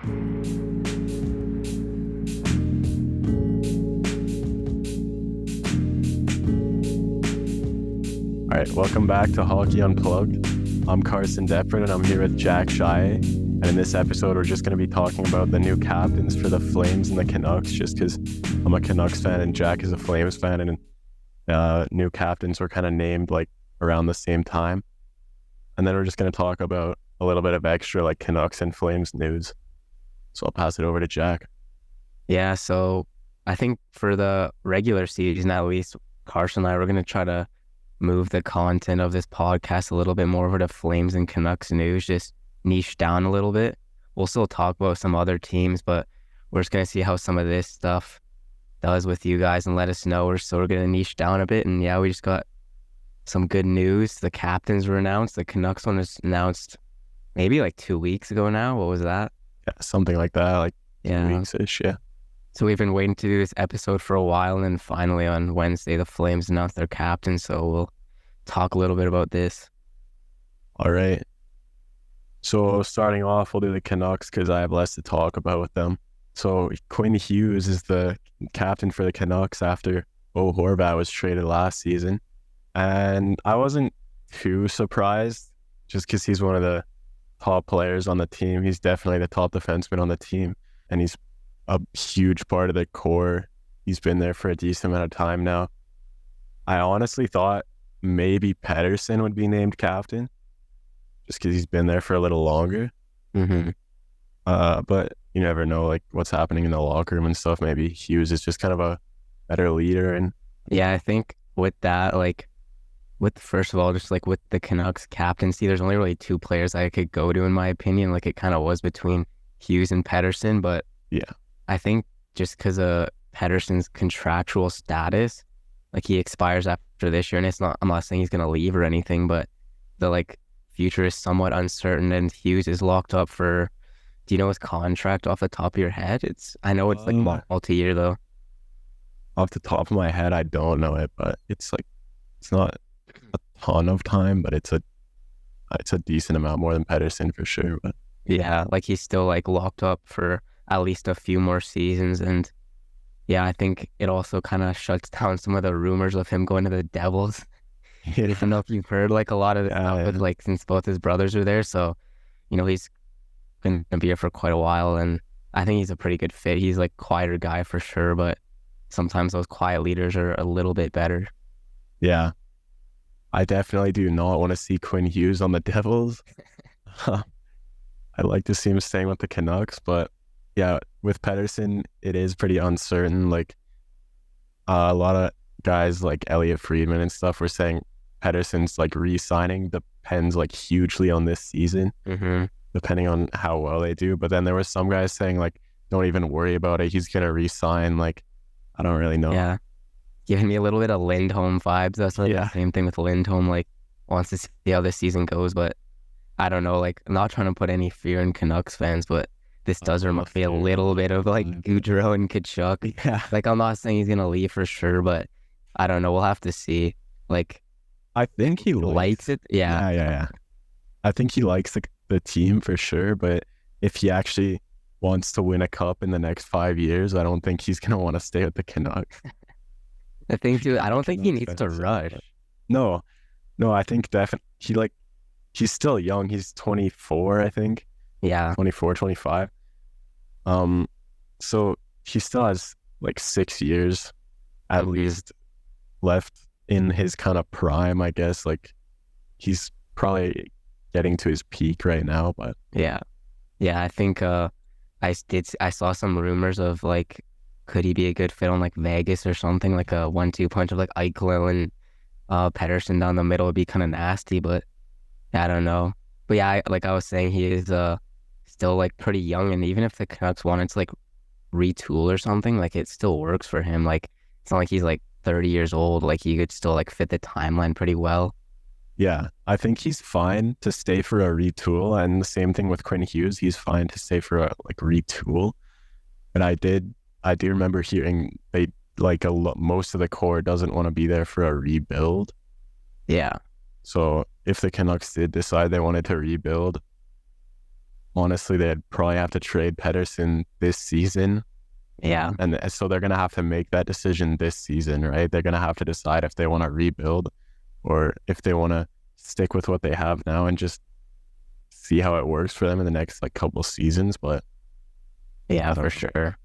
All right, welcome back to Hockey Unplugged. I'm Carson and I'm here with Jack Shai. And in this episode, we're just going to be talking about the new captains for the Flames and the Canucks, just because I'm a Canucks fan and Jack is a Flames fan, and new captains were kind of named like around the same time. And then we're just going to talk about a little bit of extra like Canucks and Flames news. So I'll pass it over to Jack. Yeah, so I think for the regular season, at least, Carson and I were going to try to move the content of this podcast a little bit more over to Flames and Canucks news, just niche down a little bit. We'll still talk about some other teams, but we're just going to see how some of this stuff does with you guys and let us know. We're going to niche down a bit. And yeah, we just got some good news. The captains were announced. The Canucks one was announced maybe like 2 weeks ago now. What was that? Yeah, something like that, like 2 weeks-ish, yeah. So we've been waiting to do this episode for a while, and then finally on Wednesday, the Flames announced their captain, so we'll talk a little bit about this. All right. So starting off, we'll do the Canucks because I have less to talk about with them. So Quinn Hughes is the captain for the Canucks after Bo Horvat was traded last season. And I wasn't too surprised just because he's one of the top players on the team. He's definitely the top defenseman on the team, and he's a huge part of the core. He's been there for a decent amount of time now. I honestly thought maybe Pettersson would be named captain just because he's been there for a little longer. Mm-hmm. But you never know like what's happening in the locker room and stuff. Maybe Hughes is just kind of a better leader. And yeah, I think with that, like with first of all, just like with the Canucks captaincy, there's only really two players I could go to in my opinion. Like it kind of was between Hughes and Pettersson, but yeah, I think just because of Pettersson's contractual status, like he expires after this year, and I'm not saying he's going to leave or anything, but the like future is somewhat uncertain, and Hughes is locked up for, do you know his contract off the top of your head? I know it's like multi-year though. Off the top of my head, I don't know it, but it's not a ton of time, but it's a decent amount more than Pettersson for sure. But yeah, like he's still like locked up for at least a few more seasons, and yeah, I think it also kind of shuts down some of the rumors of him going to the Devils. Yeah. I don't know if you've heard like a lot of it with like since both his brothers are there, so you know he's been gonna be here for quite a while, and I think he's a pretty good fit. He's like quieter guy for sure, but sometimes those quiet leaders are a little bit better. Yeah, I definitely do not want to see Quinn Hughes on the Devils. I'd like to see him staying with the Canucks, but yeah, with Pettersson, it is pretty uncertain. Like a lot of guys like Elliot Friedman and stuff were saying Pettersson's like re-signing depends like hugely on this season, depending on how well they do. But then there were some guys saying like, don't even worry about it. He's going to re-sign. Like, I don't really know. Yeah. Giving me a little bit of Lindholm vibes. That's like the same thing with Lindholm, like wants to see how this season goes, but I don't know, like I'm not trying to put any fear in Canucks fans, but this does remind me a little bit of like Gaudreau and Tkachuk. Yeah. Like I'm not saying he's going to leave for sure, but I don't know. We'll have to see. Like I think he likes it. Yeah. I think he likes the team for sure, but if he actually wants to win a cup in the next 5 years, I don't think he's going to want to stay with the Canucks. The thing too, I don't think he needs to rush. No, I think definitely he's still young. He's 24, I think. Yeah. 24, 25. So he still has like 6 years at least left in his kind of prime, I guess. Like he's probably getting to his peak right now, but yeah, I think I saw some rumors of like, could he be a good fit on like Vegas or something, like a 1-2 punch of like Eichel and Pettersson down the middle would be kind of nasty, but I don't know. But yeah, like I was saying, he is still like pretty young, and even if the Canucks wanted to like retool or something, like it still works for him. Like it's not like he's like 30 years old. Like he could still like fit the timeline pretty well. Yeah, I think he's fine to stay for a retool, and the same thing with Quinn Hughes. He's fine to stay for a like retool. And I do remember hearing they like most of the core doesn't want to be there for a rebuild. Yeah. So if the Canucks did decide they wanted to rebuild, honestly, they'd probably have to trade Pedersen this season. Yeah. And so they're going to have to make that decision this season, right? They're going to have to decide if they want to rebuild or if they want to stick with what they have now and just see how it works for them in the next like couple seasons. But Yeah, for sure.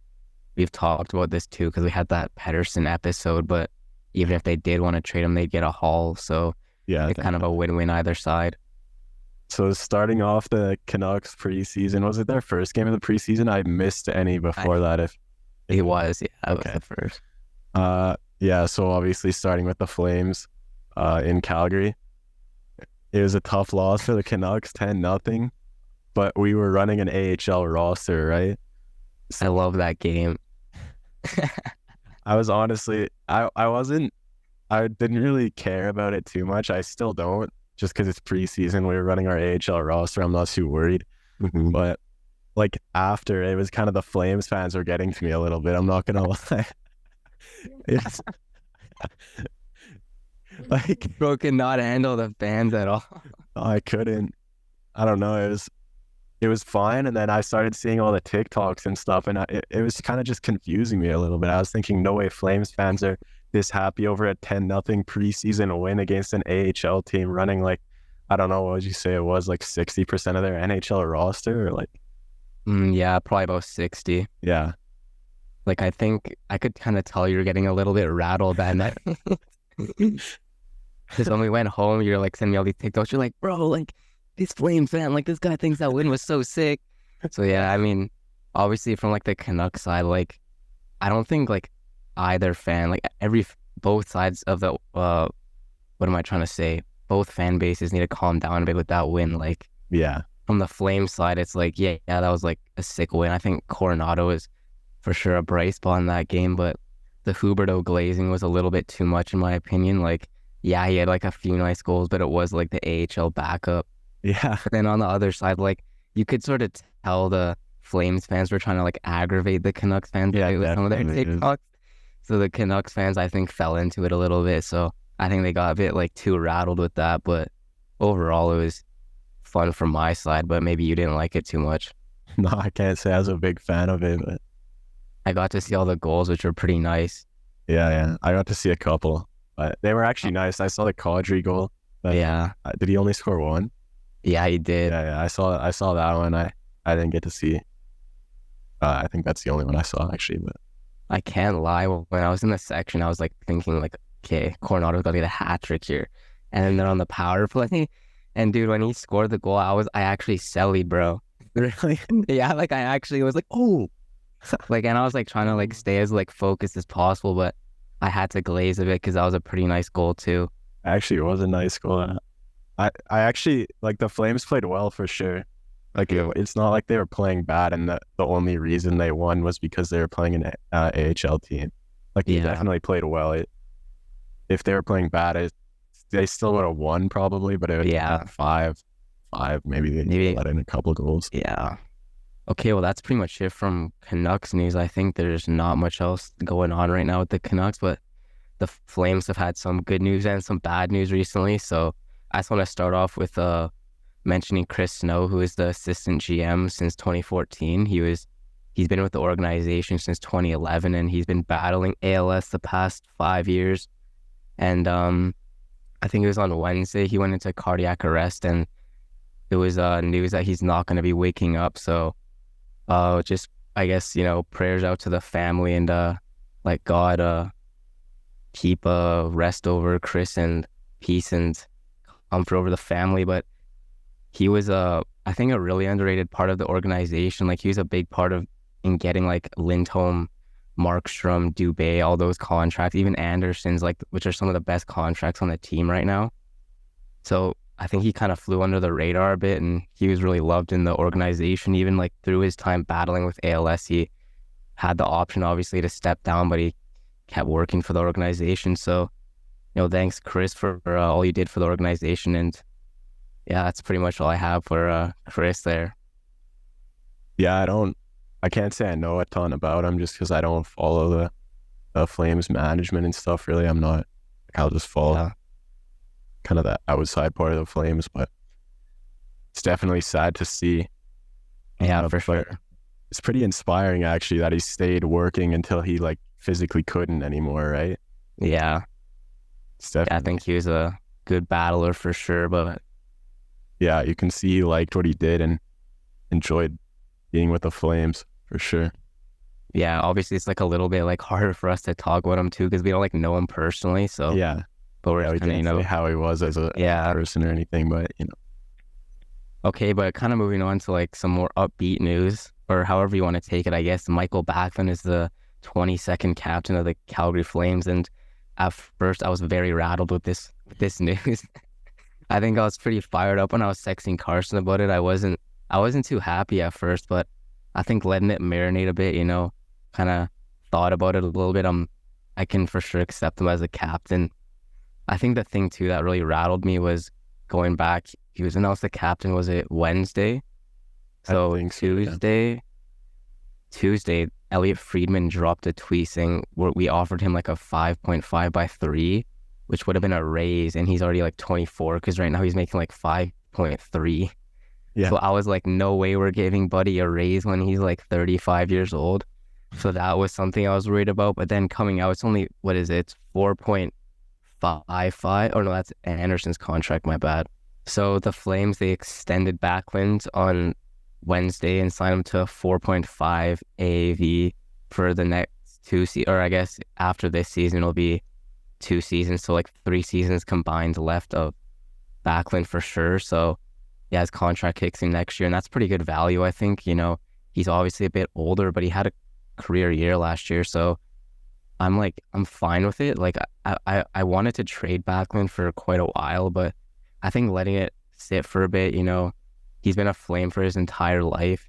We've talked about this too because we had that Pedersen episode, but even if they did want to trade him, they'd get a haul. So yeah, it's kind of a win-win either side. so starting off the Canucks preseason, was it their first game of the preseason? I missed any before that. If It was, yeah, that okay. was the first. Yeah, so obviously starting with the Flames in Calgary. It was a tough loss for the Canucks, 10-0, but we were running an AHL roster, right? I love that game. I was honestly, I didn't really care about it too much. I still don't, just because it's preseason. We were running our AHL roster. I'm not too worried. Mhm. But like after, it was kind of the Flames fans were getting to me a little bit. I'm not gonna lie. It's like Bro could not handle the fans at all. I couldn't. I don't know. It was fine, and then I started seeing all the TikToks and stuff, and it was kind of just confusing me a little bit. I was thinking, no way, Flames fans are this happy over a 10-0 preseason win against an AHL team running like, I don't know, what would you say it was, like 60% of their NHL roster, or like, Yeah, probably about 60. yeah, Like, I think I could kind of tell you're getting a little bit rattled that night. Because when we went home, you're like sending me all these TikToks. You're like, bro, like this Flame fan, like this guy thinks that win was so sick. So yeah, I mean, obviously from like the Canucks side, like I don't think like either fan, like both sides of the what am I trying to say? Both fan bases need to calm down a bit with that win. Like yeah, from the Flame side, it's like yeah, that was like a sick win. I think Coronado is for sure a bright spot in that game, but the Huberdeau glazing was a little bit too much in my opinion. Like yeah, he had like a few nice goals, but it was like the AHL backup. yeah, But then on the other side, like you could sort of tell the Flames fans were trying to like aggravate the Canucks fans yeah, with some of their definitely is. TikToks. So the Canucks fans, I think, fell into it a little bit. So I think they got a bit like too rattled with that. But overall, it was fun from my side. But maybe you didn't like it too much. No, I can't say I was a big fan of it, but I got to see all the goals, which were pretty nice. yeah, I got to see a couple, but they were actually nice. I saw the Kadri goal. But, Yeah, did he only score one? yeah, he did. Yeah, I saw that one. I didn't get to see. I think that's the only one I saw actually. But I can't lie. When I was in the section, I was like thinking like, okay, Coronado's got to get a hat trick here. And then they're on the power play. And dude, when he scored the goal, I actually sellied, bro. really, Yeah, like I actually was like, oh, like, and I was like trying to like stay as like focused as possible, but I had to glaze a bit because that was a pretty nice goal too. actually, it was a nice goal. I actually like the Flames played well for sure. Like it's not like they were playing bad, and the only reason they won was because they were playing an AHL team. Like they Yeah, definitely played well. If they were playing bad, they still would have won probably, but it would yeah, 5-5. Maybe they maybe, let in a couple goals. yeah. Okay, well, that's pretty much it from Canucks news. I think there's not much else going on right now with the Canucks, but the Flames have had some good news and some bad news recently. So I just want to start off with mentioning Chris Snow, who is the assistant GM since 2014. He's been with the organization since 2011, and he's been battling ALS the past 5 years. And I think it was on Wednesday he went into cardiac arrest, and it was news that he's not going to be waking up. So just I guess prayers out to the family and like God keep rest over Chris and peace and comfort over the family. But he was I think a really underrated part of the organization. Like he was a big part of in getting like Lindholm, Markstrom, Dubé, all those contracts, even Anderson's, like which are some of the best contracts on the team right now. So I think he kind of flew under the radar a bit, and he was really loved in the organization. Even like through his time battling with ALS, he had the option obviously to step down, but he kept working for the organization. So, thanks Chris for all you did for the organization. And yeah, that's pretty much all I have for Chris there. Yeah, I can't say I know a ton about him just because I don't follow the Flames management and stuff. Really, I'm not. I'll just follow Yeah. kind of the outside part of the Flames, but it's definitely sad to see. Yeah, for But sure. it's pretty inspiring actually that he stayed working until he like physically couldn't anymore, right? Yeah. It's Yeah, I definitely, think he was a good battler for sure. But yeah, you can see he liked what he did and enjoyed being with the Flames for sure. yeah, obviously it's like a little bit like harder for us to talk about him too because we don't like know him personally. So, Yeah. but we're Yeah, just we kind of, can't say how he was as a yeah. person or anything, but you know. Okay, but kind of moving on to like some more upbeat news or however you want to take it, I guess. Michael Backlund is the 22nd captain of the Calgary Flames. And at first I was very rattled with this news. I think I was pretty fired up when I was texting Carson about it. I wasn't too happy at first, but I think letting it marinate a bit, kind of thought about it a little bit. I can for sure accept him as a captain. I think the thing too that really rattled me was going back. He was announced the captain, was it Wednesday? I So think so, yeah. Tuesday, Elliot Friedman dropped a tweet saying we offered him like a 5.5 by 3, which would have been a raise, and he's already like 24 because right now he's making like 5.3. Yeah. So I was like, no way we're giving Buddy a raise when he's like 35 years old. So that was something I was worried about. But then coming out, it's only, what is it? It's 4.55. Oh no, that's Anderson's contract, my bad. So the Flames, they extended Backlund on Wednesday and signed him to 4.5 AAV for the next or I guess after this season, it'll be 2 seasons. So like 3 seasons combined left of Backlund for sure. So yeah, his contract kicks in next year, and that's pretty good value, I think. He's obviously a bit older, but he had a career year last year. So I'm fine with it. Like I wanted to trade Backlund for quite a while, but I think letting it sit for a bit, he's been a Flame for his entire life.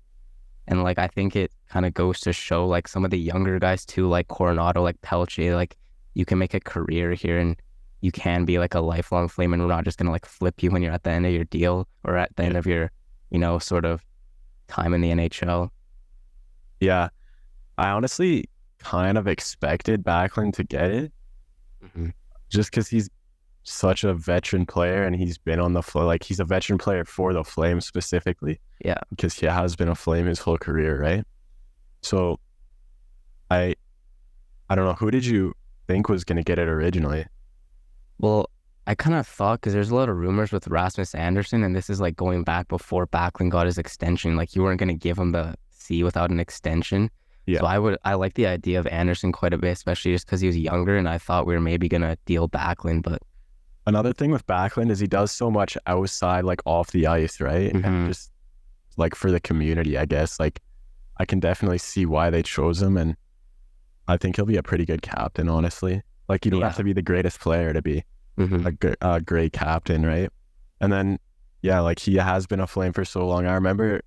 And like I think it kind of goes to show like some of the younger guys too, like Coronado, like Pelletier, like you can make a career here and you can be like a lifelong Flame, and we're not just gonna like flip you when you're at the end of your deal or at the Yeah. end of your, sort of time in the NHL. Yeah. I honestly kind of expected Backlund to get it Mm-hmm. just because he's such a veteran player and he's been on the floor. Like he's a veteran player for the Flames specifically Yeah. because he has been a Flame his whole career, right? So I I don't know. Who did you think was going to get it originally? Well, I kind of thought because there's a lot of rumors with Rasmus Anderson, and this is like going back before Backlund got his extension. Like you weren't going to give him the C without an extension. Yeah. So I like the idea of Anderson quite a bit, especially just because he was younger, and I thought we were maybe going to deal Backlund, but Another thing with Backlund is he does so much outside, like off the ice, right? And mhm. just like for the community, I guess. Like I can definitely see why they chose him, and I think he'll be a pretty good captain, honestly. Like you don't have Yeah. to be the greatest player to be Hmm. a great captain, right? And then, yeah, like he has been a Flame for so long. I remember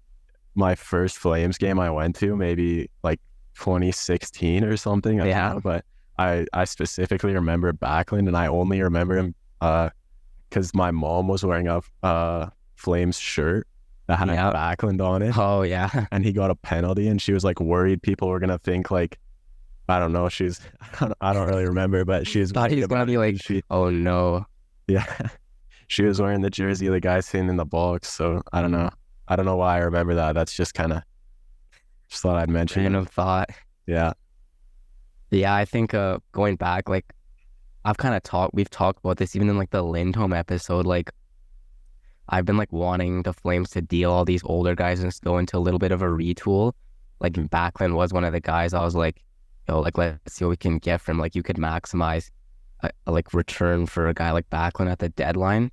my first Flames game I went to, maybe like 2016 or something. I don't Yeah. know, but I specifically remember Backlund, and I only remember him because my mom was wearing a Flames shirt that had Yeah. Backlund on it, Oh, yeah. and he got a penalty, and she was like worried people were gonna think like I don't know. She's I don't really remember, but she was Thought he worried was going to about be it like, because she oh no. yeah she was wearing the jersey of the guy sitting in the box. So I don't know. I don't know why I remember that. That's just kind of just thought I'd mention it. Random thought. Yeah. Yeah, I think going back, like we've talked about this even in like the Lindholm episode. Like I've been like wanting the Flames to deal all these older guys and just go into a little bit of a retool. Like Mhm. Backlund was one of the guys I was like, like let's see what we can get from. Like you could maximize a like return for a guy like Backlund at the deadline.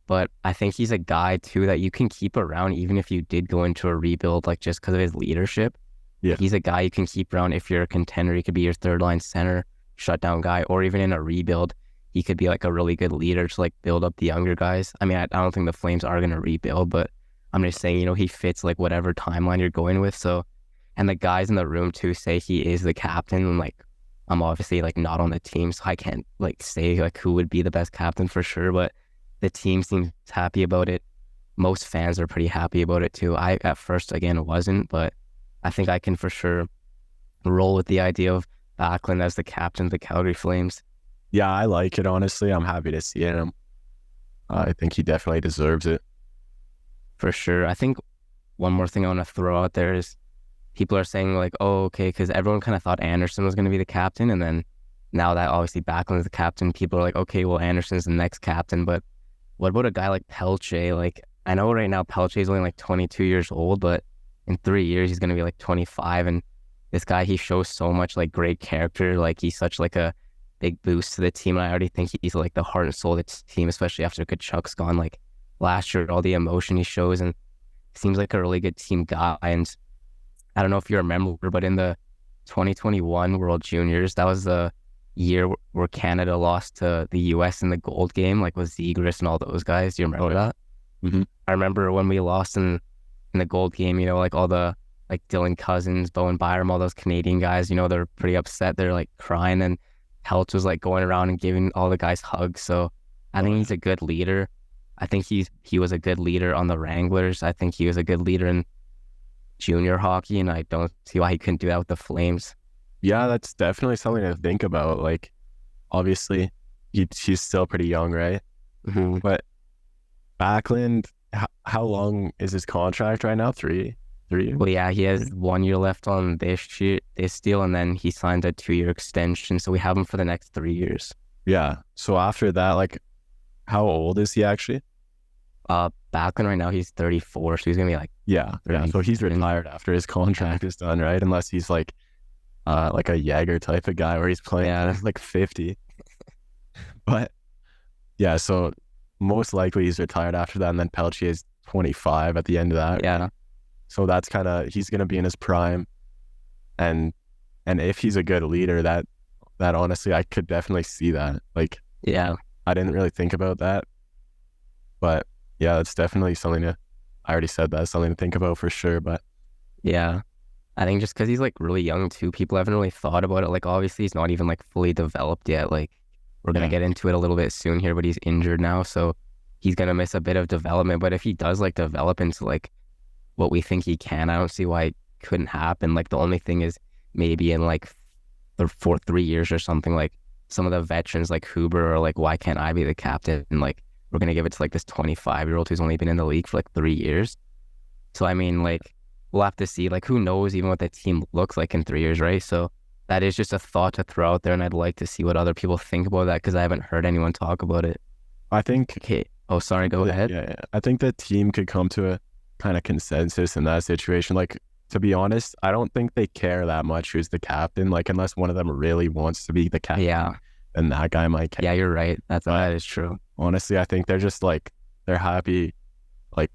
But I think he's a guy too that you can keep around even if you did go into a rebuild, like just because of his leadership. Yeah. Like he's a guy you can keep around if you're a contender. He could be your third line center, shutdown guy, or even in a rebuild, he could be like a really good leader to like build up the younger guys. I mean, I don't think the Flames are gonna rebuild, but I'm just saying, he fits like whatever timeline you're going with. So, and the guys in the room too say he is the captain. And like, I'm obviously like not on the team, so I can't like say like who would be the best captain for sure. But the team seems happy about it. Most fans are pretty happy about it too. I at first again wasn't, but I think I can for sure roll with the idea of Backlund as the captain of the Calgary Flames. Yeah, I like it, honestly. I'm happy to see it. I think he definitely deserves it. For sure. I think one more thing I want to throw out there is people are saying like, oh, okay, because everyone kind of thought Anderson was going to be the captain, and then now that obviously Backlund is the captain, people are like, okay, well, Anderson's the next captain, but what about a guy like Pelletier? Like, I know right now Pelletier is only like 22 years old, but in 3 years he's going to be like 25, and this guy, he shows so much like great character. Like, he's such like a big boost to the team, and I already think he's like the heart and soul of the team, especially after Kachuk's gone. Like last year, all the emotion he shows, and seems like a really good team guy. And I don't know if you remember, but in the 2021 World Juniors, that was the year where Canada lost to the US in the gold game, like with Zegras and all those guys. Do you remember that? Mm-hmm. I remember when we lost in the gold game, you know, like all the like Dylan Cousins, Bowen Byram, all those Canadian guys, you know, they're pretty upset. They're like crying, and Pelch was like going around and giving all the guys hugs. So I think he's a good leader. I think he was a good leader on the Wranglers. I think he was a good leader in junior hockey, and I don't see why he couldn't do that with the Flames. Yeah, that's definitely something to think about. Like, obviously, he's still pretty young, right? Mm-hmm. But Backlund, how long is his contract right now? 3 years? Well, yeah, he has 1 year left on this deal, and then he signed a 2 year extension. So we have him for the next 3 years. Yeah. So after that, like, how old is he actually? Backlund right now, he's 34, so he's gonna be like, Yeah. So he's retired after his contract is done, right? Unless he's like a Jaeger type of guy where he's playing like 50. But yeah, so most likely he's retired after that, and then Pelletier is 25 at the end of that. Yeah. So that's kind of, he's gonna be in his prime, and if he's a good leader, that honestly, I could definitely see that. Like, Yeah. I didn't really think about that, but yeah, it's definitely something to. I already said that, something to think about for sure. But Yeah. I think just because he's like really young too, people haven't really thought about it. Like, obviously he's not even like fully developed yet. Like, we're gonna get into it a little bit soon here, but he's injured now, so he's gonna miss a bit of development. But if he does like develop into like what we think he can, I don't see why it couldn't happen. Like, the only thing is maybe in like for 3 years or something, like some of the veterans like Huber are like, why can't I be the captain? And like, we're gonna give it to like this 25-year-old who's only been in the league for like 3 years. So I mean, like, we'll have to see. Like, who knows even what the team looks like in 3 years, right? So that is just a thought to throw out there, and I'd like to see what other people think about that, because I haven't heard anyone talk about it. I think. Okay. Oh, sorry. Go ahead. Yeah. I think the team could come to a kind of consensus in that situation. Like, to be honest, I don't think they care that much who's the captain. Like, unless one of them really wants to be the captain. Yeah. Then that guy might care. Yeah, you're right. That is true. Honestly, I think they're just like, they're happy, like,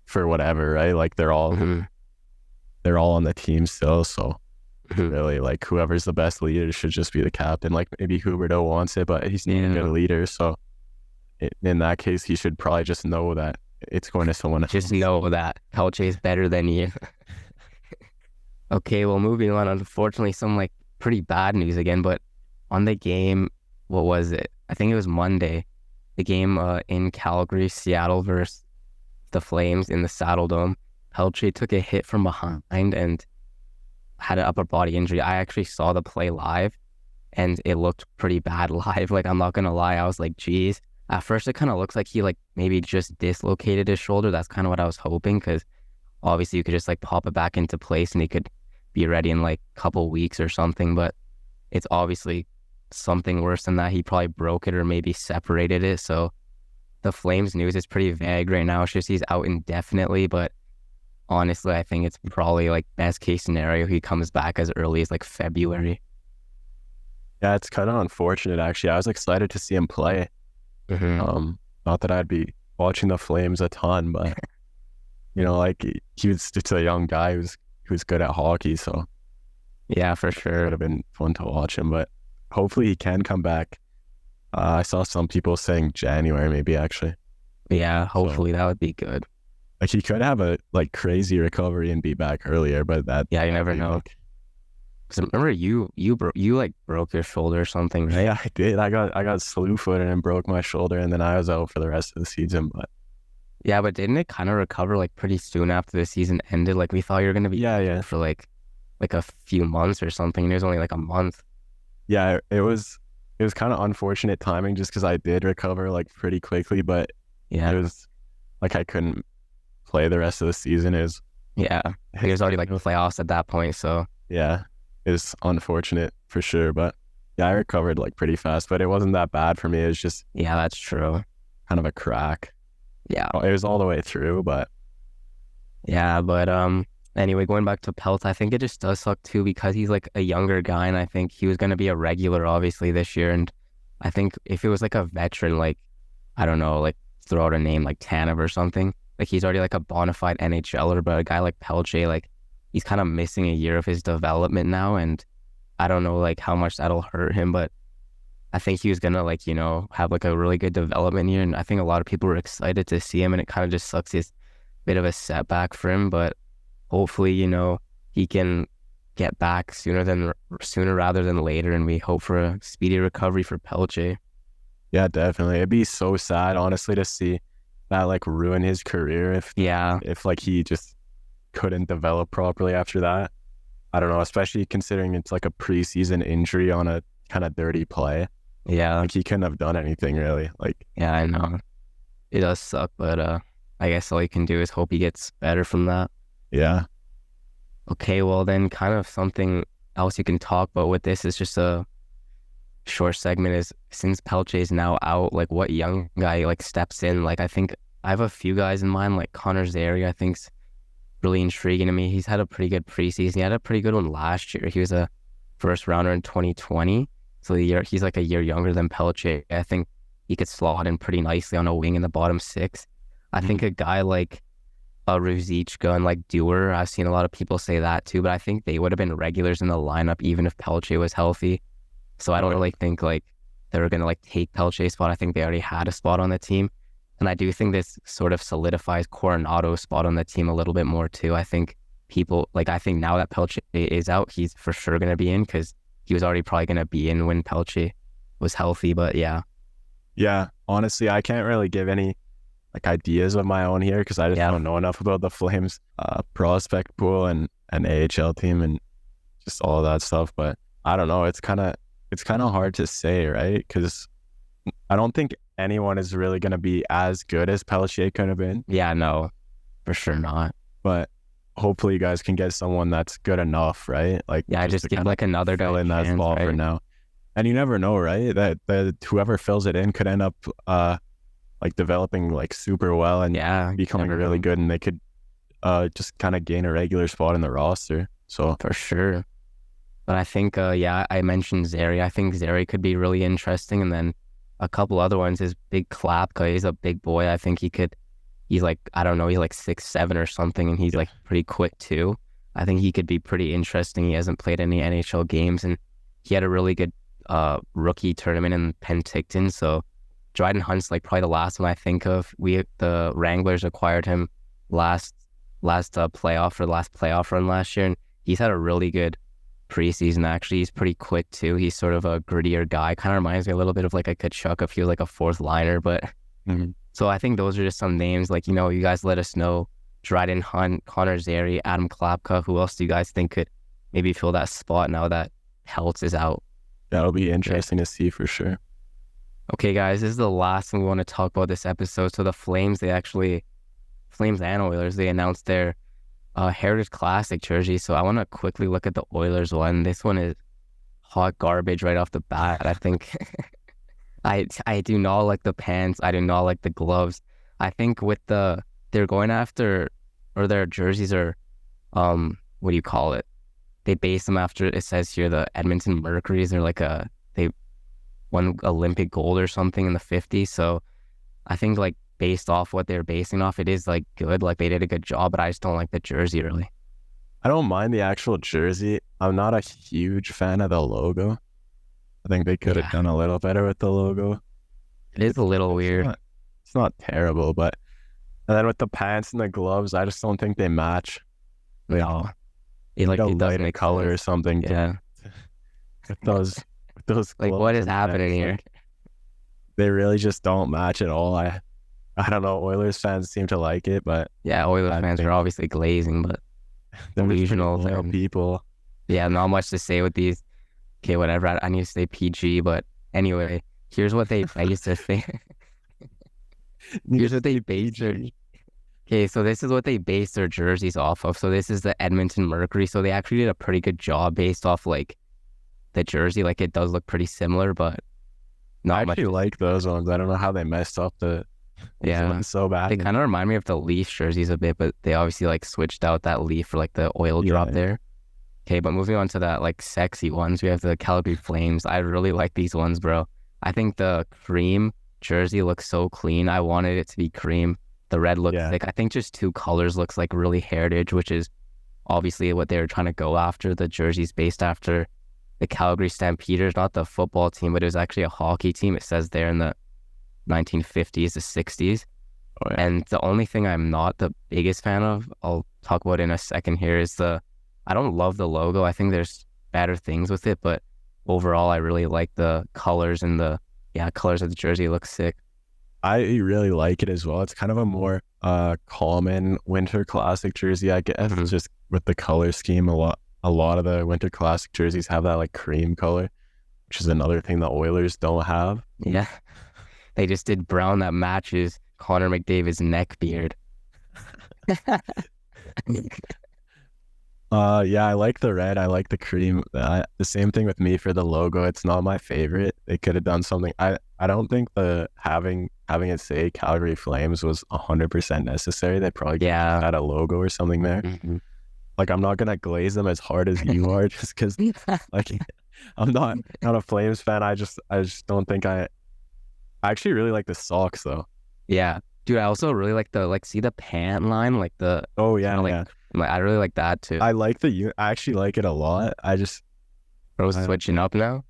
for whatever, right? Like, they're all on the team still. So really, like, whoever's the best leader should just be the captain. Like, maybe Huberto wants it, but he's not a good leader. So in that case, he should probably just know that it's going to someone else. Just know that Pelletier is better than you. Okay, well, moving on. Unfortunately, some like pretty bad news again, but on the game, what was it? I think it was Monday. The game in Calgary, Seattle versus the Flames in the Saddle Dome. Pelletier took a hit from behind and had an upper body injury. I actually saw the play live, and it looked pretty bad live. Like, I'm not gonna lie, I was like, geez. At first, it kind of looks like he like maybe just dislocated his shoulder. That's kind of what I was hoping, because obviously you could just like pop it back into place and he could be ready in like a couple weeks or something. But it's obviously something worse than that. He probably broke it or maybe separated it. So the Flames news is pretty vague right now. It's just he's out indefinitely, but honestly, I think it's probably like best case scenario he comes back as early as like February. Yeah, it's kind of unfortunate actually. I was excited to see him play. Not that I'd be watching the Flames a ton, but you know, like, he was just a young guy who's good at hockey, so yeah, for sure, it would have been fun to watch him. But hopefully he can come back. I saw some people saying January, maybe, actually. Yeah, hopefully that would be good. Like, he could have a like crazy recovery and be back earlier, but that, yeah, you never know. Because remember, you like broke your shoulder or something, right? Yeah, I did. I got slew-footed and broke my shoulder, and then I was out for the rest of the season. But yeah, but didn't it kind of recover like pretty soon after the season ended? Like, we thought you were gonna be for like a few months or something, and it was only like a month. Yeah, it was kind of unfortunate timing, just because I did recover like pretty quickly, but yeah, it was like I couldn't play the rest of the season. It was Yeah, he was already like playoffs at that point. So Yeah, it's unfortunate for sure, but yeah, I recovered like pretty fast, but it wasn't that bad for me. It was just yeah, that's true. kind of a crack. Yeah, Oh, it was all the way through, but yeah, but anyway, going back to Pelt, I think it just does suck too because he's like a younger guy, and I think he was going to be a regular obviously this year, and I think if it was like a veteran, like I don't know, like throw out a name like Tanev or something, like he's already like a bona fide NHLer, but a guy like Pelletier, like he's kind of missing a year of his development now, and I don't know like how much that'll hurt him, but I think he was gonna like, have like a really good development year. And I think a lot of people were excited to see him, and it kind of just sucks. It's a bit of a setback for him, but hopefully, he can get back sooner rather than later. And we hope for a speedy recovery for Pelche. yeah, definitely. It'd be so sad, honestly, to see that like ruin his career Yeah. if like he just couldn't develop properly after that. I don't know, especially considering it's like a preseason injury on a kind of dirty play. Yeah. Like he couldn't have done anything really. Like, Yeah, I know. It does suck, but I guess all you can do is hope he gets better from that. yeah. Okay, well then kind of something else you can talk about with this is just a short segment is since Pelche is now out, like what young guy like steps in? Like I think I have a few guys in mind, like Connor Zary, I think's really intriguing to me. He's had a pretty good preseason. He had a pretty good one last year. He was a first rounder in 2020. So he's like a year younger than Pelche. I think he could slot in pretty nicely on a wing in the bottom six. I think a guy like Ruzicka and like Dewar, I've seen a lot of people say that too, but I think they would have been regulars in the lineup even if Pelche was healthy. So I don't really think like they were going to like take Pelche's spot. I think they already had a spot on the team. And I do think this sort of solidifies Coronado's spot on the team a little bit more too. I think I think now that Pelche is out, he's for sure going to be in because he was already probably going to be in when Pelche was healthy. But yeah. Yeah. Honestly, I can't really give any like ideas of my own here because I just Yeah. don't know enough about the Flames prospect pool and AHL team and just all of that stuff. But I don't know. It's kind of hard to say, right? Because I don't think anyone is really going to be as good as Pelletier could have been. Yeah, no, for sure not. But hopefully you guys can get someone that's good enough, right? Like, Yeah, just to give kind like of another fill guy a in that chance, spot for right? now. And you never know, right? That whoever fills it in could end up like developing like super well and Yeah, becoming never really know. good, and they could just kind of gain a regular spot in the roster. So For sure. But I think, I mentioned Zary. I think Zary could be really interesting. And then a couple other ones is Big Klapka. He's a big boy. I think he's like, I don't know, he's like 6'7" or something, and he's like pretty quick too. I think he could be pretty interesting. He hasn't played any NHL games, and he had a really good rookie tournament in Penticton. So Dryden Hunt's like probably the last one I think of. The Wranglers acquired him last playoff or last playoff run last year, and he's had a really good preseason. Actually, he's pretty quick too. He's sort of a grittier guy. Kind of reminds me a little bit of like a Kachuk if he was like a fourth liner. But so I think those are just some names. Like you guys let us know. Dryden Hunt, Connor Zary, Adam Klapka. Who else do you guys think could maybe fill that spot now that Peltz is out? that'll be interesting to see for sure. Okay, guys, this is the last thing we want to talk about this episode. So the Flames and Oilers, they announced their Heritage Classic jersey. So I want to quickly look at the Oilers one. This one is hot garbage right off the bat. I think I do not like the pants. I do not like the gloves. I think they're going after, or their jerseys are, what do you call it? They base them after, it says here, the Edmonton Mercury's. They're like they won Olympic gold or something in the 50s. So I think like based off what they're basing off, it is like good. Like they did a good job, but I just don't like the jersey really. I don't mind the actual jersey. I'm not a huge fan of the logo. I think they could have Yeah, done a little better with the logo. it is a little It's weird. not, it's not terrible, but and then with the pants and the gloves, I just don't think they match. Like, No, need a it doesn't lighter make color or sense. something Yeah, with those like what gloves is and happening pants. here? Like, they really just don't match at all. I don't know. Oilers fans seem to like it, but Yeah, Oilers I fans are think obviously glazing, but they're just pretty delusional loyal fans. people. Yeah, not much to say with these. Okay, whatever. I need to stay PG, but anyway, here's what they base their thing. You Here's what just they say base their PG. Okay, so this is what they base their jerseys off of. So this is the Edmonton Mercury. So they actually did a pretty good job based off like the jersey. Like it does look pretty similar, but I not much. actually like those ones. I don't know how they messed up these Yeah. ones so They bad. kind of remind me of the Leaf jerseys a bit, but they obviously like switched out that Leaf for like the oil drop Yeah, there. Okay, but moving on to that like sexy ones, we have the Calgary Flames. I really like these ones, bro. I think the cream jersey looks so clean. I wanted it to be cream. The red looks yeah. thick. I think just two colors looks like really heritage, which is obviously what they were trying to go after. The jersey's based after the Calgary Stampeders, not the football team, but it was actually a hockey team. It says there in the 1950s to 60s. Oh yeah. And the only thing I'm not the biggest fan of, I'll talk about in a second here, is I don't love the logo. I think there's better things with it, but overall, I really like the colors and colors of the jersey. It looks sick. I really like it as well. It's kind of a more common winter classic jersey, I guess, Mhm. just with the color scheme. A lot of the winter classic jerseys have that like cream color, which is another thing the Oilers don't have. Yeah. They just did brown that matches Connor McDavid's neck beard. Yeah, I like the red. I like the cream. The same thing with me for the logo. It's not my favorite. They could have done something. I don't think the having it say Calgary Flames was 100% necessary. They probably could have Yeah. had a logo or something there. Mhm. Like I'm not gonna glaze them as hard as you are, just because like I'm not a Flames fan. I just don't think I actually really like the socks though. Yeah. Dude, I also really like see the pant line, like the Oh kind yeah, of yeah. like I really like that too. I like I actually like it a lot. Bro's I switching up now.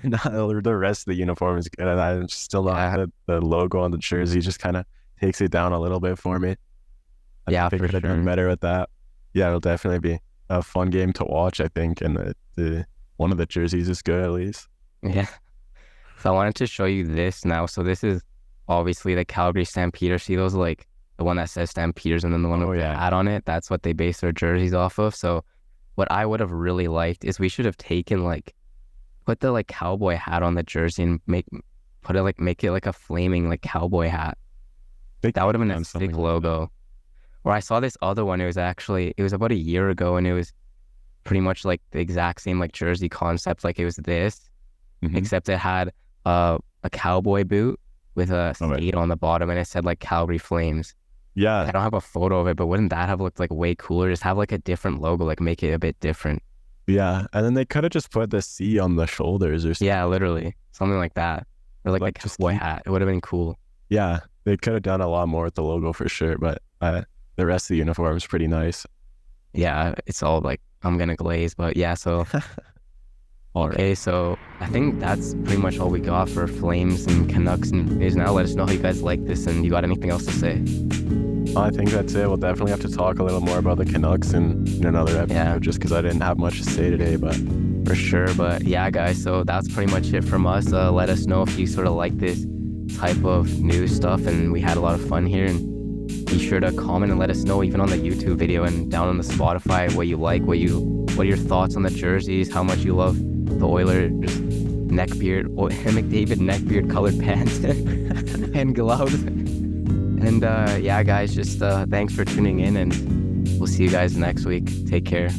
the rest of the uniform is good. I'm just still not Yeah. the logo on the jersey just kind of takes it down a little bit for me. I Yeah, think they for could have done sure. better with that. Yeah, it'll definitely be a fun game to watch, I think, and the one of the jerseys is good at least. Yeah. So I wanted to show you this now. So this is obviously the Calgary Stampeders. See those like the one that says Stampeders and then the one Oh with the yeah, hat on it? That's what they base their jerseys off of. So what I would have really liked is we should have taken like put the like cowboy hat on the jersey and make it like a flaming like cowboy hat. they That would could have have been a done something sick like that. logo. Or I saw this other one. It was about a year ago and it was pretty much like the exact same like jersey concept. Like it was this, Hmm. except it had a cowboy boot with a Oh wait, skate on the bottom and it said like Calgary Flames. yeah, I don't have a photo of it, but wouldn't that have looked like way cooler? Just have like a different logo, like make it a bit different. yeah, and then they could have just put the C on the shoulders or something. Yeah, literally. Something like that. Or like the Like just cowboy keep. hat. It would have been cool. Yeah, they could have done a lot more with the logo for sure, but the rest of the uniform is pretty nice. Yeah, it's all like I'm gonna glaze, but yeah, so All right. okay, so I think that's pretty much all we got for Flames and Canucks and news now. Let us know how you guys like this and you got anything else to say. I think that's it. We'll definitely have to talk a little more about the Canucks in another episode, Yeah. just because I didn't have much to say today. But For sure, but yeah, guys, so that's pretty much it from us. Let us know if you sort of like this type of news stuff, and we had a lot of fun here. And be sure to comment and let us know, even on the YouTube video and down on the Spotify, what you like, what are your thoughts on the jerseys, how much you love the Oilers neckbeard, McDavid neckbeard colored pants and gloves. And yeah, guys, just thanks for tuning in, and we'll see you guys next week. Take care.